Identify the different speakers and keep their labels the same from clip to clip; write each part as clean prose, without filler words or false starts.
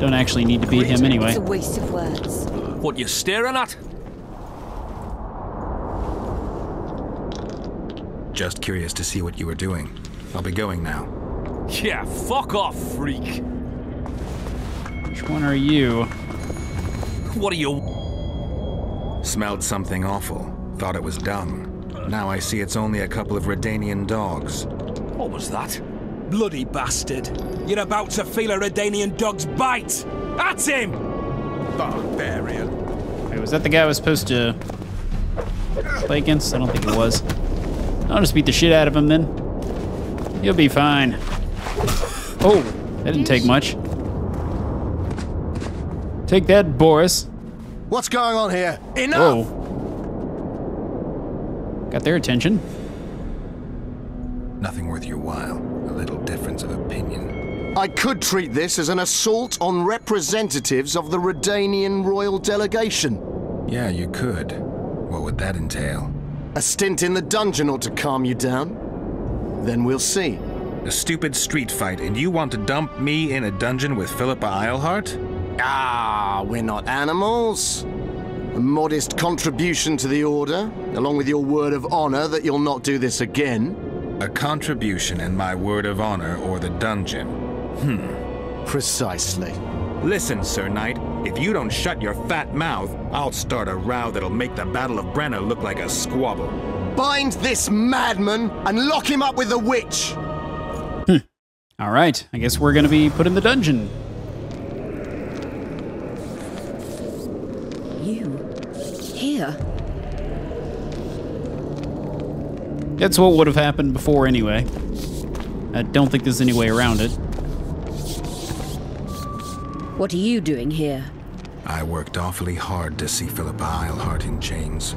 Speaker 1: Don't actually need to beat him anyway.
Speaker 2: It's a waste of words.
Speaker 3: What you staring at?
Speaker 4: Just curious to see what you were doing. I'll be going now.
Speaker 3: Yeah, fuck off, freak.
Speaker 1: Which one are you?
Speaker 3: What are you?
Speaker 4: Smelled something awful. Thought it was dung. Now I see it's only a couple of Redanian dogs.
Speaker 3: What was that?
Speaker 5: Bloody bastard. You're about to feel a Redanian dog's bite. That's him!
Speaker 4: Barbarian.
Speaker 1: Wait, was that the guy I was supposed to play against? I don't think it was. I'll just beat the shit out of him then. You'll be fine. Oh, that didn't take much. Take that, Boris.
Speaker 6: What's going on here?
Speaker 5: Enough!
Speaker 1: Whoa. Got their attention.
Speaker 4: Nothing worth your while. A little difference of opinion.
Speaker 6: I could treat this as an assault on representatives of the Redanian royal delegation.
Speaker 4: Yeah, you could. What would that entail?
Speaker 6: A stint in the dungeon ought to calm you down. Then we'll see.
Speaker 4: A stupid street fight, and you want to dump me in a dungeon with Philippa Eilhart?
Speaker 6: Ah, we're not animals. A modest contribution to the order, along with your word of honor that you'll not do this again.
Speaker 4: A contribution and my word of honor or the dungeon.
Speaker 6: Precisely.
Speaker 4: Listen, Sir Knight, if you don't shut your fat mouth, I'll start a row that'll make the Battle of Brenna look like a squabble.
Speaker 6: Bind this madman and lock him up with the witch!
Speaker 1: All right, I guess we're gonna be put in the dungeon.
Speaker 2: You? Here?
Speaker 1: That's what would have happened before anyway. I don't think there's any way around it.
Speaker 2: What are you doing here?
Speaker 4: I worked awfully hard to see Philippa Eilhart in chains.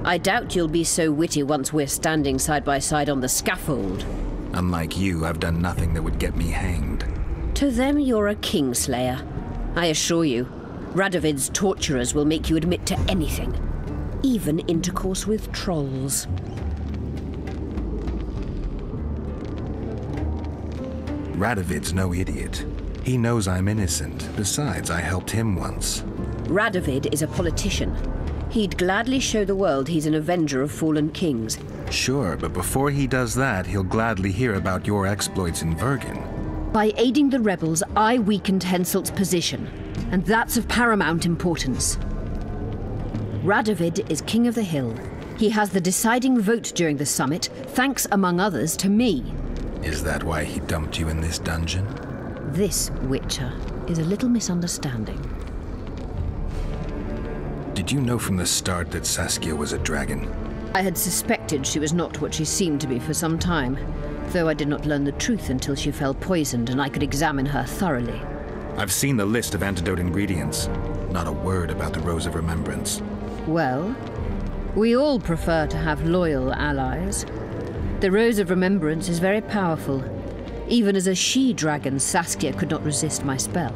Speaker 2: I doubt you'll be so witty once we're standing side by side on the scaffold.
Speaker 4: Unlike you, I've done nothing that would get me hanged.
Speaker 2: To them, you're a kingslayer. I assure you, Radovid's torturers will make you admit to anything. Even intercourse with trolls.
Speaker 4: Radovid's no idiot. He knows I'm innocent. Besides, I helped him once.
Speaker 2: Radovid is a politician. He'd gladly show the world he's an avenger of fallen kings.
Speaker 4: Sure, but before he does that, he'll gladly hear about your exploits in Vergen.
Speaker 2: By aiding the rebels, I weakened Henselt's position, and that's of paramount importance. Radovid is king of the hill. He has the deciding vote during the summit, thanks, among others, to me.
Speaker 4: Is that why he dumped you in this dungeon?
Speaker 2: This, Witcher, is a little misunderstanding.
Speaker 4: Did you know from the start that Saskia was a dragon?
Speaker 2: I had suspected she was not what she seemed to be for some time, though I did not learn the truth until she fell poisoned and I could examine her thoroughly.
Speaker 4: I've seen the list of antidote ingredients. Not a word about the Rose of Remembrance.
Speaker 2: Well, we all prefer to have loyal allies. The Rose of Remembrance is very powerful. Even as a she-dragon, Saskia could not resist my spell.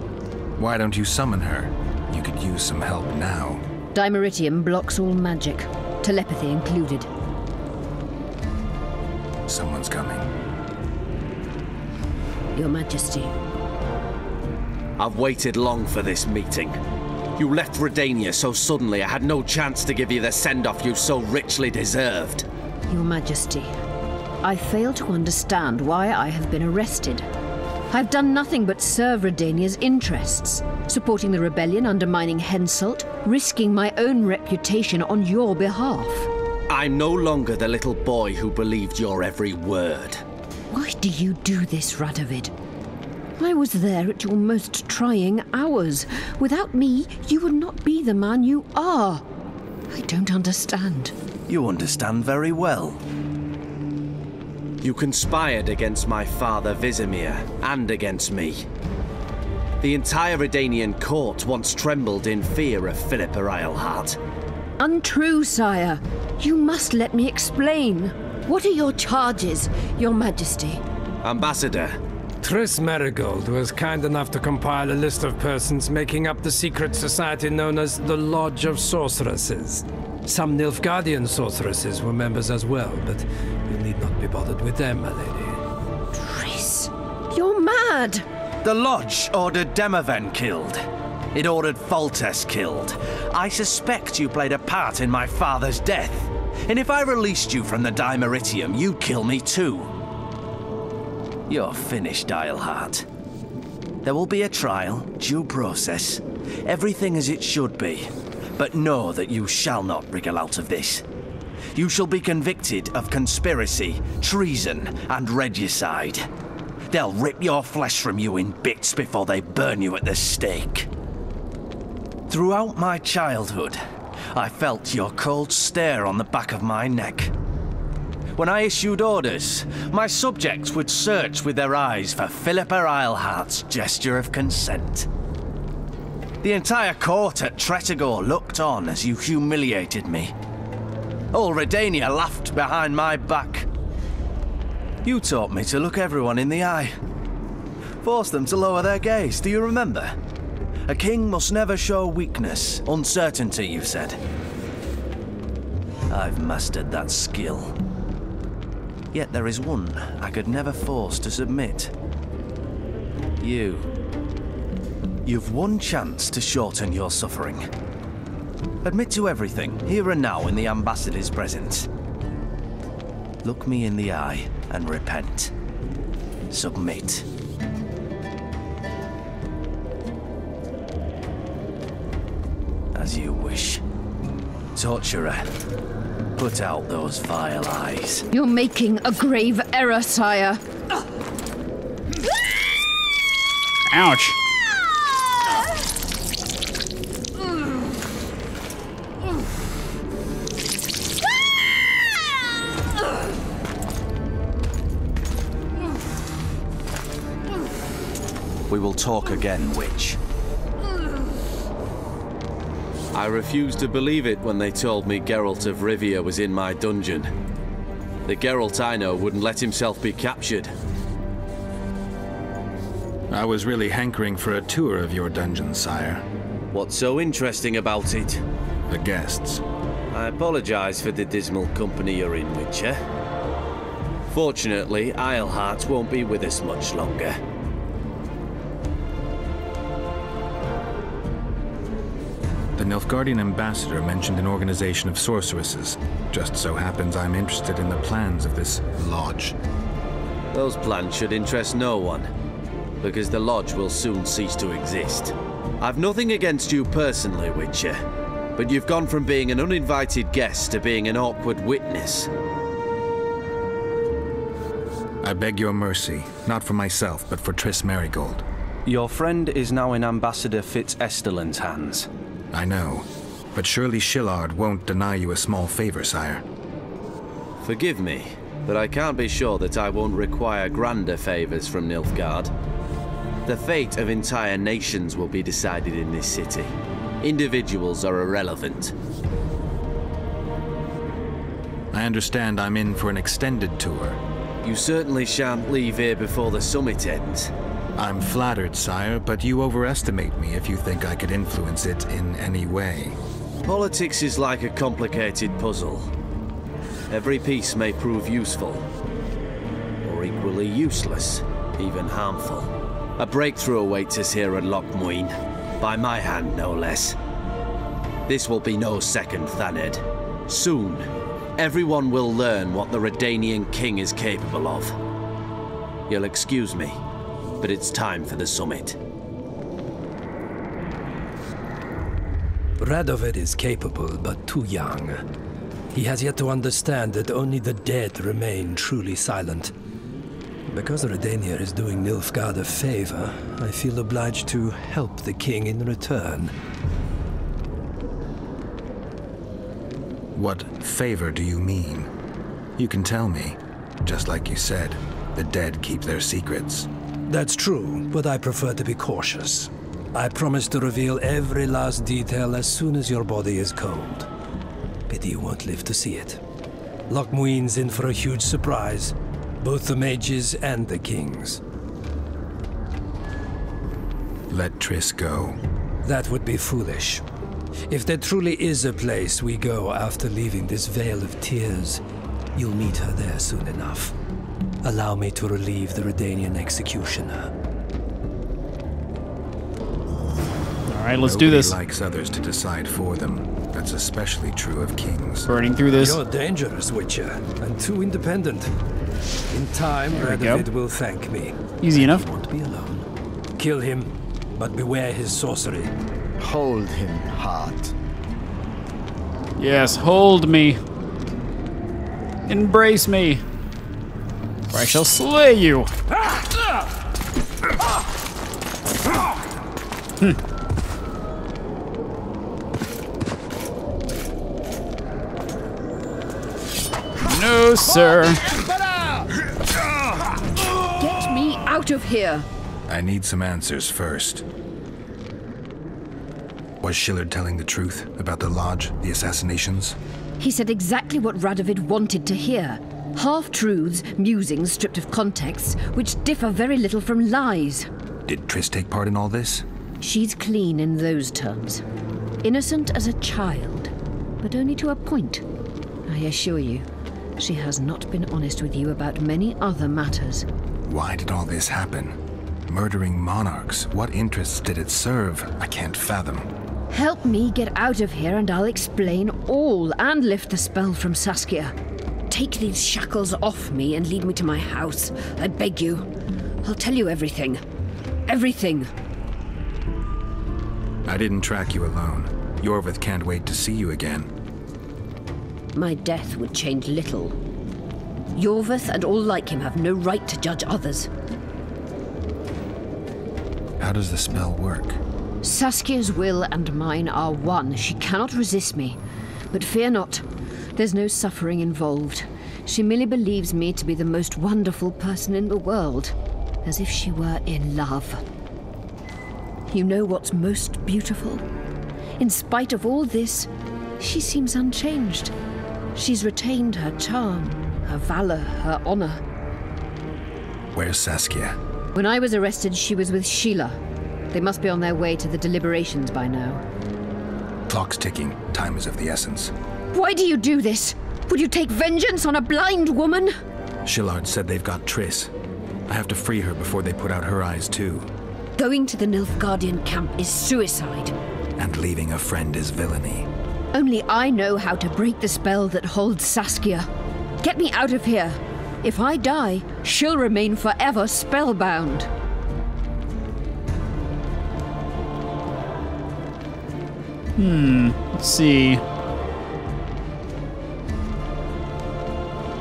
Speaker 4: Why don't you summon her? You could use some help now.
Speaker 2: Dimeritium blocks all magic, telepathy included.
Speaker 4: Someone's coming.
Speaker 2: Your Majesty.
Speaker 7: I've waited long for this meeting. You left Redania so suddenly I had no chance to give you the send-off you so richly deserved.
Speaker 2: Your Majesty, I fail to understand why I have been arrested. I've done nothing but serve Redania's interests, supporting the rebellion, undermining Henselt, risking my own reputation on your behalf.
Speaker 7: I'm no longer the little boy who believed your every word.
Speaker 2: Why do you do this, Radovid? I was there at your most trying hours. Without me, you would not be the man you are. I don't understand.
Speaker 7: You understand very well. You conspired against my father Vizimir, and against me. The entire Redanian court once trembled in fear of Philippa Eilhart.
Speaker 2: Untrue, sire. You must let me explain. What are your charges, Your Majesty?
Speaker 7: Ambassador.
Speaker 5: Triss Marigold was kind enough to compile a list of persons making up the secret society known as the Lodge of Sorceresses. Some Nilfgaardian sorceresses were members as well, but you need not be bothered with them, my lady.
Speaker 2: Triss, you're mad!
Speaker 7: The Lodge ordered Demoven killed. It ordered Foltest killed. I suspect you played a part in my father's death. And if I released you from the Dimeritium, you'd kill me too. You're finished, Eilhart. There will be a trial, due process, everything as it should be. But know that you shall not wriggle out of this. You shall be convicted of conspiracy, treason, and regicide. They'll rip your flesh from you in bits before they burn you at the stake. Throughout my childhood, I felt your cold stare on the back of my neck. When I issued orders, my subjects would search with their eyes for Philippa Eilhart's gesture of consent. The entire court at Tretogor looked on as you humiliated me. All Redania laughed behind my back. You taught me to look everyone in the eye. Forced them to lower their gaze, do you remember? A king must never show weakness, uncertainty, you said. I've mastered that skill. Yet there is one I could never force to submit. You. You've one chance to shorten your suffering. Admit to everything, here and now in the Ambassador's presence. Look me in the eye and repent. Submit. As you wish. Torturer, put out those vile eyes.
Speaker 2: You're making a grave error, sire.
Speaker 1: Ouch.
Speaker 7: We will talk again, witch. I refused to believe it when they told me Geralt of Rivia was in my dungeon. The Geralt I know wouldn't let himself be captured.
Speaker 4: I was really hankering for a tour of your dungeon, sire.
Speaker 7: What's so interesting about it?
Speaker 4: The guests.
Speaker 7: I apologize for the dismal company you're in, Witcher. Fortunately, Eilhart won't be with us much longer.
Speaker 4: The Nilfgaardian ambassador mentioned an organization of sorceresses. Just so happens I'm interested in the plans of this lodge.
Speaker 7: Those plans should interest no one, because the lodge will soon cease to exist. I've nothing against you personally, Witcher, but you've gone from being an uninvited guest to being an awkward witness.
Speaker 4: I beg your mercy, not for myself, but for Triss Merigold.
Speaker 7: Your friend is now in Ambassador Fitz-Esterlin's hands.
Speaker 4: I know, but surely Shillard won't deny you a small favor, sire.
Speaker 7: Forgive me, but I can't be sure that I won't require grander favors from Nilfgaard. The fate of entire nations will be decided in this city. Individuals are irrelevant.
Speaker 4: I understand I'm in for an extended tour.
Speaker 7: You certainly shan't leave here before the summit ends.
Speaker 4: I'm flattered, sire, but you overestimate me if you think I could influence it in any way.
Speaker 7: Politics is like a complicated puzzle. Every piece may prove useful, or equally useless, even harmful. A breakthrough awaits us here at Loch Muin, by my hand no less. This will be no second Thaned. Soon, everyone will learn what the Redanian king is capable of. You'll excuse me, but it's time for the summit.
Speaker 5: Radovid is capable, but too young. He has yet to understand that only the dead remain truly silent. Because Redania is doing Nilfgaard a favor, I feel obliged to help the king in return.
Speaker 4: What favor do you mean? You can tell me. Just like you said, the dead keep their secrets.
Speaker 5: That's true, but I prefer to be cautious. I promise to reveal every last detail as soon as your body is cold. Pity you won't live to see it. Loch Muin's in for a huge surprise. Both the mages and the kings.
Speaker 4: Let Triss go.
Speaker 5: That would be foolish. If there truly is a place we go after leaving this Vale of Tears, you'll meet her there soon enough. Allow me to relieve the Redanian executioner.
Speaker 1: right, let's do this.
Speaker 4: Nobody likes others to decide for them. That's especially true of kings.
Speaker 1: Burning through this.
Speaker 5: You're dangerous, Witcher, and too independent. In time, Radovid will thank me.
Speaker 1: Easy enough.
Speaker 5: He won't be alone. Kill him, but beware his sorcery.
Speaker 6: Hold him, heart.
Speaker 1: Yes, hold me. Embrace me. Or I shall slay you. No, sir.
Speaker 2: Get me out of here!
Speaker 4: I need some answers first. Was Schiller telling the truth about the lodge, the assassinations?
Speaker 2: He said exactly what Radovid wanted to hear. Half-truths, musings stripped of context, which differ very little from lies.
Speaker 4: Did Triss take part in all this?
Speaker 2: She's clean in those terms. Innocent as a child, but only to a point. I assure you, she has not been honest with you about many other matters.
Speaker 4: Why did all this happen? Murdering monarchs, what interests did it serve? I can't fathom.
Speaker 2: Help me get out of here and I'll explain all and lift the spell from Saskia. Take these shackles off me and lead me to my house. I beg you. I'll tell you everything. Everything.
Speaker 4: I didn't track you alone. Yorvith can't wait to see you again.
Speaker 2: My death would change little. Yorvith and all like him have no right to judge others.
Speaker 4: How does the spell work?
Speaker 2: Saskia's will and mine are one. She cannot resist me. But fear not. There's no suffering involved. She merely believes me to be the most wonderful person in the world. As if she were in love. You know what's most beautiful? In spite of all this, she seems unchanged. She's retained her charm, her valor, her honor.
Speaker 4: Where's Saskia?
Speaker 2: When I was arrested, she was with Sheila. They must be on their way to the deliberations by now.
Speaker 4: Clock's ticking. Time is of the essence.
Speaker 2: Why do you do this? Would you take vengeance on a blind woman?
Speaker 4: Shillard said they've got Triss. I have to free her before they put out her eyes too.
Speaker 2: Going to the Nilfgaardian camp is suicide.
Speaker 4: And leaving a friend is villainy.
Speaker 2: Only I know how to break the spell that holds Saskia. Get me out of here. If I die, she'll remain forever spellbound.
Speaker 1: Let's see.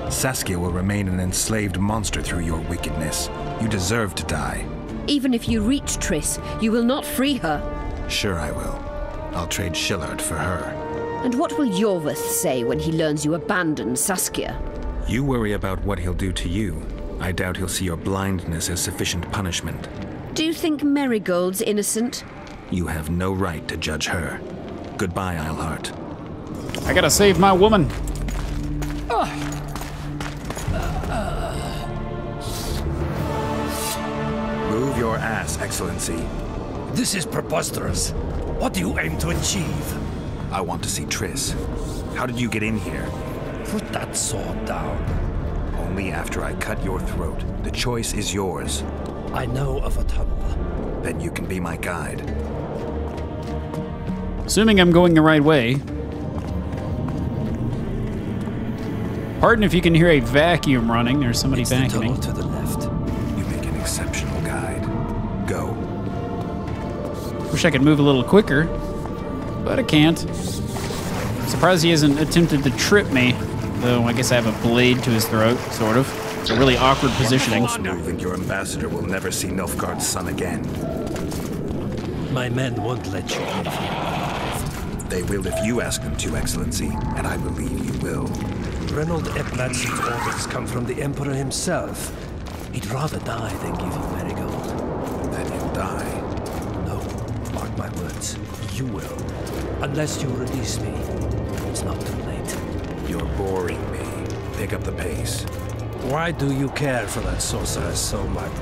Speaker 4: Saskia will remain an enslaved monster through your wickedness. You deserve to die.
Speaker 2: Even if you reach Triss, you will not free her.
Speaker 4: Sure I will. I'll trade Shillard for her.
Speaker 2: And what will Yorvith say when he learns you abandoned Saskia?
Speaker 4: You worry about what he'll do to you. I doubt he'll see your blindness as sufficient punishment.
Speaker 2: Do you think Marigold's innocent?
Speaker 4: You have no right to judge her. Goodbye, Eilhart.
Speaker 1: I gotta save my woman.
Speaker 4: Move your ass, Excellency.
Speaker 3: This is preposterous. What do you aim to achieve?
Speaker 4: I want to see Triss. How did you get in here?
Speaker 3: Put that sword down.
Speaker 4: Only after I cut your throat. The choice is yours.
Speaker 3: I know of a tunnel.
Speaker 4: Then you can be my guide.
Speaker 1: Assuming I'm going the right way. Pardon if you can hear a vacuum running. There's somebody
Speaker 3: It's
Speaker 1: vacuuming.
Speaker 3: the tunnel to the left.
Speaker 4: You make an exceptional guide. Go.
Speaker 1: Wish I could move a little quicker, but I can't. Surprised he hasn't attempted to trip me, though I guess I have a blade to his throat, sort of. It's a really awkward positioning.
Speaker 4: Move and your ambassador will never see Nilfgaard's son again.
Speaker 3: My men won't let you leave here.
Speaker 4: They will if you ask them to, Excellency, and I believe you will.
Speaker 3: Reynold Eplat's orders come from the Emperor himself. He'd rather die than give you Marigold.
Speaker 4: Then he'll die.
Speaker 3: No, mark my words. You will. Unless you release me. It's not too late.
Speaker 4: You're boring me. Pick up the pace.
Speaker 5: Why do you care for that sorceress so much?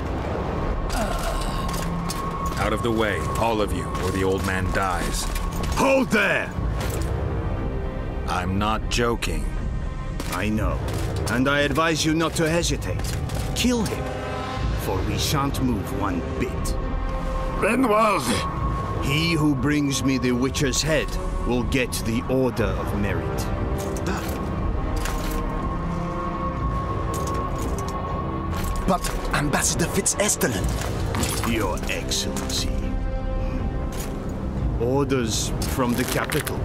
Speaker 4: Out of the way, all of you, or the old man dies.
Speaker 8: Hold there!
Speaker 4: I'm not joking.
Speaker 8: I know, and I advise you not to hesitate. Kill him, for we shan't move one bit.
Speaker 9: Renoir,
Speaker 8: He who brings me the Witcher's head will get the Order of Merit.
Speaker 6: But Ambassador Fitzestellen...
Speaker 8: Your Excellency. Orders from the capital.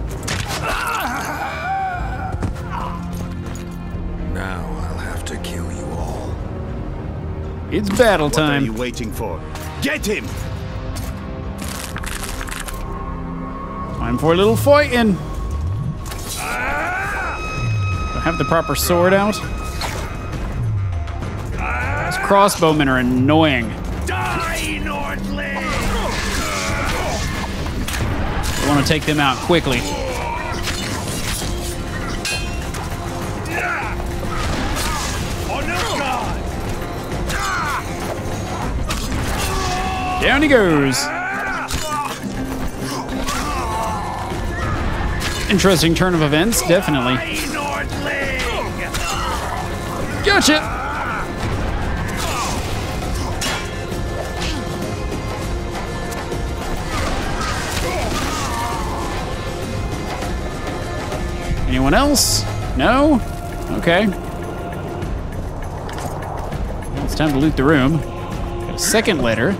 Speaker 4: Now I'll have to kill you all.
Speaker 1: It's battle
Speaker 8: What are
Speaker 1: time.
Speaker 8: you waiting for? Get him!
Speaker 1: Time for a little fighting. Do I have the proper sword out? These crossbowmen are annoying.
Speaker 8: Die, Nordling!
Speaker 1: I want to take them out quickly. Down he goes. Interesting turn of events, definitely. Gotcha! Anyone else? No? Okay. It's time to loot the room. Got a second letter.